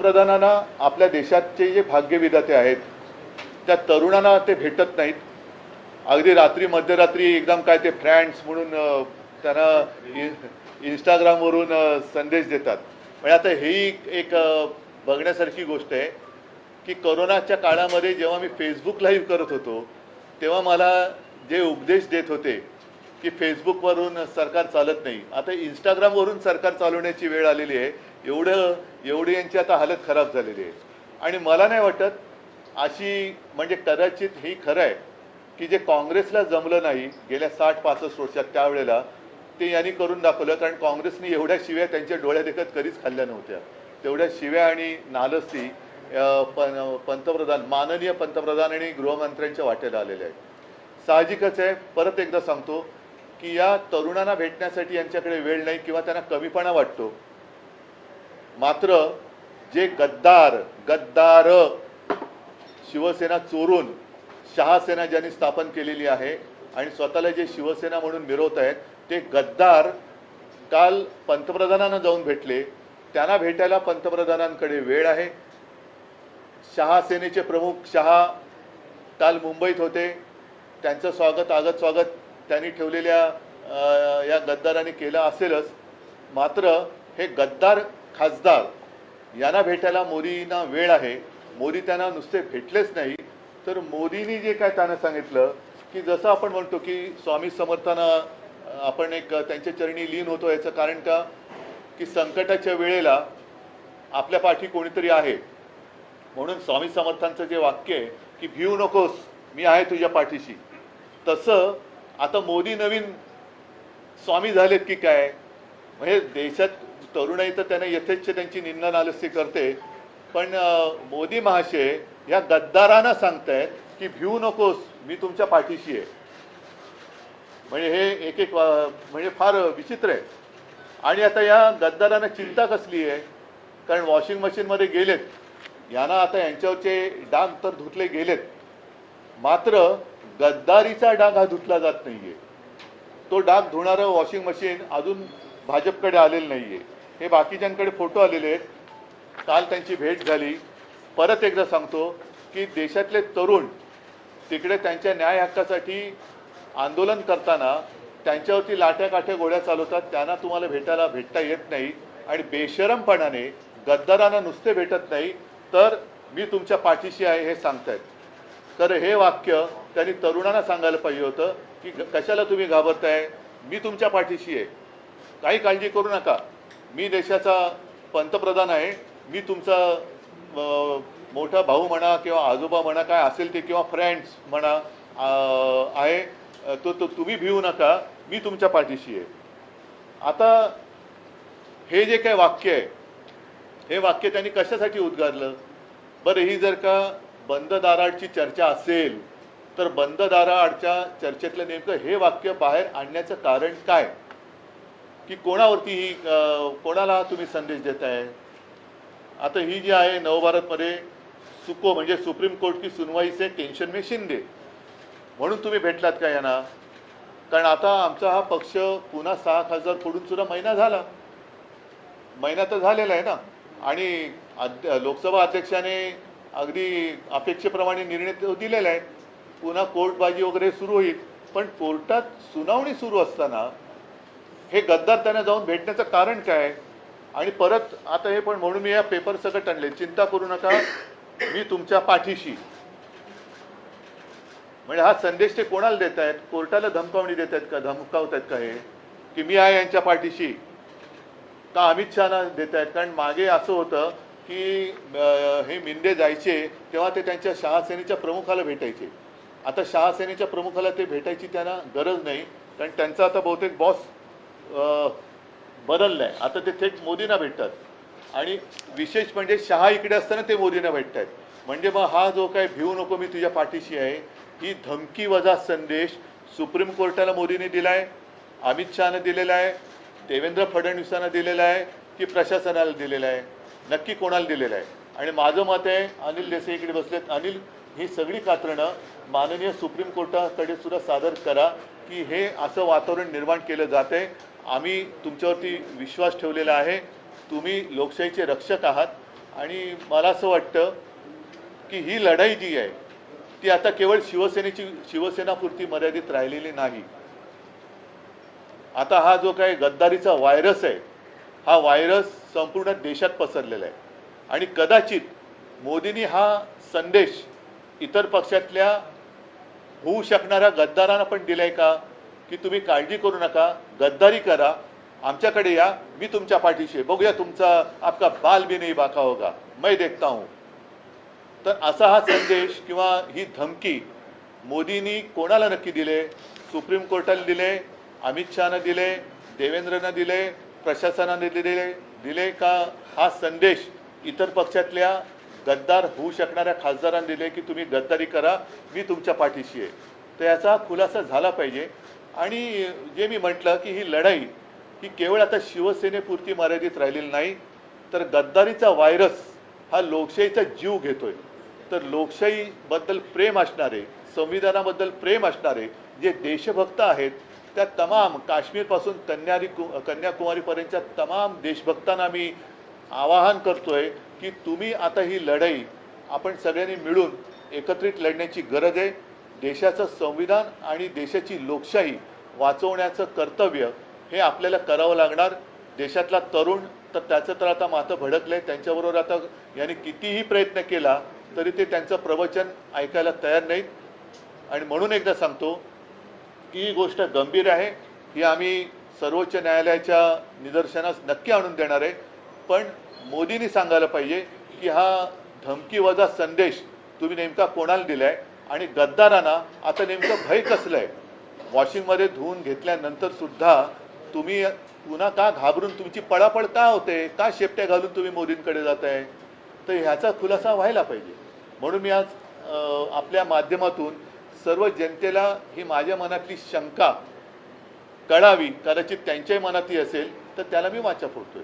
पंतप्रधानांना आपल्या देशाचे जे भाग्यविधाते आहेत त्या तरुणांना ते भेटत नाहीत. अगदी रात्री मध्यरात्री एकदम काय ते फ्रेंड्स म्हणून त्यांना इंस्टाग्रामवरून संदेश देतात. म्हणजे आता ही एक बघण्यासारखी गोष्ट आहे की कोरोनाच्या काळामध्ये जेव्हा मी फेसबुक लाईव्ह करत होतो तेव्हा मला जे उपदेश देत होते की फेसबुकवरून सरकार चालत नाही, आता इंस्टाग्रामवरून सरकार चालवण्याची वेळ आलेली आहे. एवढी यांची आता हालत खराब झालेली आहे. आणि मला नाही वाटत अशी, म्हणजे कदाचित ही खरं आहे की जे काँग्रेसला जमलं नाही गेल्या 60-65 वर्षात त्यावेळेला ते यांनी करून दाखवलं. कारण काँग्रेसने एवढ्या शिव्या त्यांच्या डोळ्या देखत कधीच खाल्ल्या नव्हत्या. तेवढ्या शिव्या आणि नालस्ती पंतप्रधान, माननीय पंतप्रधान आणि गृहमंत्र्यांच्या वाटेला आलेल्या आहेत. साहजिकच आहे, परत एकदा सांगतो की या तरुणांना भेटण्यासाठी यांच्याकडे वेळ नाही किंवा त्यांना कमीपणा वाटतो. मात्र जे गद्दार शिवसेना चोरून शहासेना ज्यांनी स्थापन केलेली आहे आणि स्वतःला जे शिवसेना म्हणून मिरवत आहेत ते गद्दार काल पंतप्रधानांना जाऊन भेटले. त्यांना भेटायला पंतप्रधानांकडे वेळ आहे. शहासेनेचे प्रमुख शहा काल मुंबईत होते. त्यांचं स्वागत त्यांनी ठेवलेल्या या गद्दारांनी केलं असेलच. मात्र हे गद्दार खासदार यांना भेटायला मोदींना वेळ आहे. मोदी त्यांना नुसते भेटलेच नाही तर मोदींनी जे काय त्यांना सांगितलं की जसं आपण म्हणतो की स्वामी समर्थांना आपण एक त्यांच्या चरणी लीन होतो, याचं कारण का की संकटाच्या वेळेला आपल्या पाठी कोणीतरी आहे. म्हणून स्वामी समर्थांचं जे वाक्य आहे की भिवू नकोस, मी आहे तुझ्या पाठीशी, तसं आता मोदी नवीन स्वामी झालेत की काय. म्हणजे देशात तरुणाई तर त्यांना यथेच्छ त्यांची निंदा नालस्ती करते, पण मोदी महाशय या गद्दारांना सांगतायत की भिवू नकोस, मी तुमच्या पाठीशी आहे. म्हणजे हे एक म्हणजे फार विचित्र आहे. आणि आता या गद्दारांना चिंता कसली आहे, कारण वॉशिंग मशीनमध्ये गेलेत, यांना आता यांच्यावरचे डाग तर धुतले गेलेत, मात्र गद्दारीचा डाग हा धुतला जात नाहीये. तो डाग धुणारं वॉशिंग मशीन अजून भाजपकडे आलेलं नाहीये. हे बाकीच्यांकडे फोटो आलेले आहेत. काल त्यांची भेट झाली. परत एकदा सांगतो की देशातले तरुण तिकडे त्यांच्या न्याय हक्कासाठी आंदोलन करताना त्यांच्यावरती लाट्या काठ्या गोळ्या चालवतात. त्यांना तुम्हाला भेटता येत नाही आणि बेशरमपणाने गद्दारांना नुसते भेटत नाही तर मी तुमच्या पाठीशी आहे हे सांगतायत. तर हे वाक्य त्यांनी तरुणांना सांगायला पाहिजे होतं की कशाला तुम्ही घाबरताय, मी तुमच्या पाठीशी आहे, काही काळजी करू नका, मी देशाचा पंतप्रधान आहे, मी तुमचा मोठा भाऊ म्हणा किंवा आजोबा म्हणा काय असेल ते किंवा फ्रेंड्स म्हणा आहे, तो तुम्ही भिवू नका, मी तुमच्या पाठीशी आहे. आता हे जे काय वाक्य आहे हे वाक्य त्यांनी कशासाठी उद्गारलं बरं. ही जर का बंद दाराआडची चर्चा असेल तर बंद दाराआडच्या चर्चेतलं नेमकं हे वाक्य बाहेर आणण्याचं कारण काय, की कोणावरती ही कोणाला तुम्ही संदेश देताय. आता ही जी आहे नवभारतमध्ये सुको म्हणजे सुप्रीम कोर्ट की सुनवाई से टेंशन में शिंदे म्हणून तुम्ही भेटलात का यांना. कारण आता आमचा हा पक्ष पुन्हा 6 खासदार फोडून सुद्धा महिना तर झालेला आहे ना. आणि लोकसभा अध्यक्षाने अगदी अपेक्षेप्रमाणे निर्णय दिलेला आहे. पुन्हा कोर्टबाजी वगैरे सुरू होईल, पण कोर्टात सुनावणी सुरू असताना हे गद्दार त्यांना जाऊन भेटण्याचं कारण काय. आणि परत आता हे पण म्हणून मी या पेपर सकट आणले, चिंता करू नका, मी तुमच्या पाठीशी. म्हणजे हा संदेश ते कोणाला देत आहेत, कोर्टाला धमकावणी देत आहेत का, धमकावत आहेत का हे की मी आहे यांच्या पाठीशी, का अमित शहाना देत आहेत. कारण मागे असं होतं की हे मिंदे जायचे तेव्हा ते त्यांच्या शहासेनेच्या प्रमुखाला भेटायचे. आता शहासेनेच्या प्रमुखाला ते भेटायची त्यांना गरज नाही, कारण त्यांचा आता बहुतेक बॉस बदललाय. आता ते थेट मोदींना भेटतात. आणि विशेष म्हणजे शहा इकडे असताना ते मोदींना भेटत आहेत. म्हणजे मग हा जो काय भिवू नको मी तुझ्या पाठीशी आहे ही धमकी वजा संदेश सुप्रीम कोर्टाला मोदींनी दिलाय, अमित शहाने दिलेला आहे, देवेंद्र फडणवीसांना दिलेला आहे की प्रशासनाला दिलेला आहे, नक्की कोणाला दिलेला आहे. आणि माझं मत आहे, अनिल देसाई इकडे बसलेत, अनिल ही सगळी कात्रणं माननीय सुप्रीम कोर्टाकडे सुद्धा सादर करा की हे असं वातावरण निर्माण केलं जाते. आम्ही तुमच्यावरती विश्वास ठेवलेला आहे, तुम्ही लोकशाहीचे रक्षक आहात, आणि मला असं वाटतं की ही लढाई जी आहे ती आता केवळ शिवसेनापुरती मर्यादित राहिलेली नाही. आता हा जो काही गद्दारीचा व्हायरस आहे, हा व्हायरस संपूर्ण देशात पसरलेला आहे आणि कदाचित मोदींनी हा संदेश इतर पक्षातल्या होऊ शकणाऱ्या गद्दारांना पण दिलाय का, की तुम्ही काळजी करू नका, गद्दारी करा, आमच्याकडे या, मी तुमच्या पाठीशी आहे, बघूया तुमचा आपका बाल भी नहीं बाका होगा, मैं देखता हूं. तर असा हा संदेश किंवा ही धमकी मोदींनी कोणाला नक्की दिले? सुप्रीम कोर्टाला दिले, अमित शहानं दिले, देवेंद्रनं दिले, प्रशासनाने दिले का हा संदेश इतर पक्षातल्या गद्दार होऊ शकणाऱ्या खासदारांना दिले की तुम्ही गद्दारी करा, मी तुमच्या पाठीशी आहे? तर याचा खुलासा झाला पाहिजे. आणि जे मी म्हटलं की ही लढाई ही केवळ आता शिवसेनेपुरती मर्यादित राहिलेली नाही, तर गद्दारीचा व्हायरस हा लोकशाहीचा जीव घेतोय. तर लोकशाहीबद्दल प्रेम असणारे, संविधानाबद्दल प्रेम असणारे जे देशभक्त आहेत, त्या तमाम काश्मीरपासून कन्याकुमारीपर्यंतच्या तमाम देशभक्तांना मी आवाहन करतोय की तुम्ही आता ही लढाई आपण सगळ्यांनी मिळून एकत्रित लढण्याची गरज आहे. देशाचं संविधान आणि देशाची लोकशाही वाचवण्याचं कर्तव्य हे आपल्याला करावं लागणार. देशातला तरुण तर त्याचं तर आता माथं भडकलंय, त्यांच्याबरोबर आता यांनी कितीही प्रयत्न केला तरी ते त्यांचं प्रवचन ऐकायला तयार नाहीत. आणि म्हणून एकदा सांगतो की ही गोष्ट गंभीर आहे, ही आम्ही सर्वोच्च न्यायालयाच्या निदर्शनास नक्की आणून देणार आहे. पण मोदींनी सांगायला पाहिजे की हा धमकी वजा संदेश तुम्ही नेमका कोणाला दिलाय आणि गद्दारांना आता नेमकं भय कसलं आहे? वॉशिंगमध्ये धुवून घेतल्यानंतर सुद्धा तुम्ही पुन्हा का घाबरून तुमची पळापळ का होते, का शेपट्या घालून तुम्ही मोदींकडे जाताय? तर ह्याचा खुलासा व्हायला पाहिजे. म्हणून मी आज आपल्या माध्यमातून सर्व जनतेला ही माझ्या मनातली शंका कळावी, कदाचित त्यांच्याही मनातही असेल तर त्याला मी वाचा फोडतोय.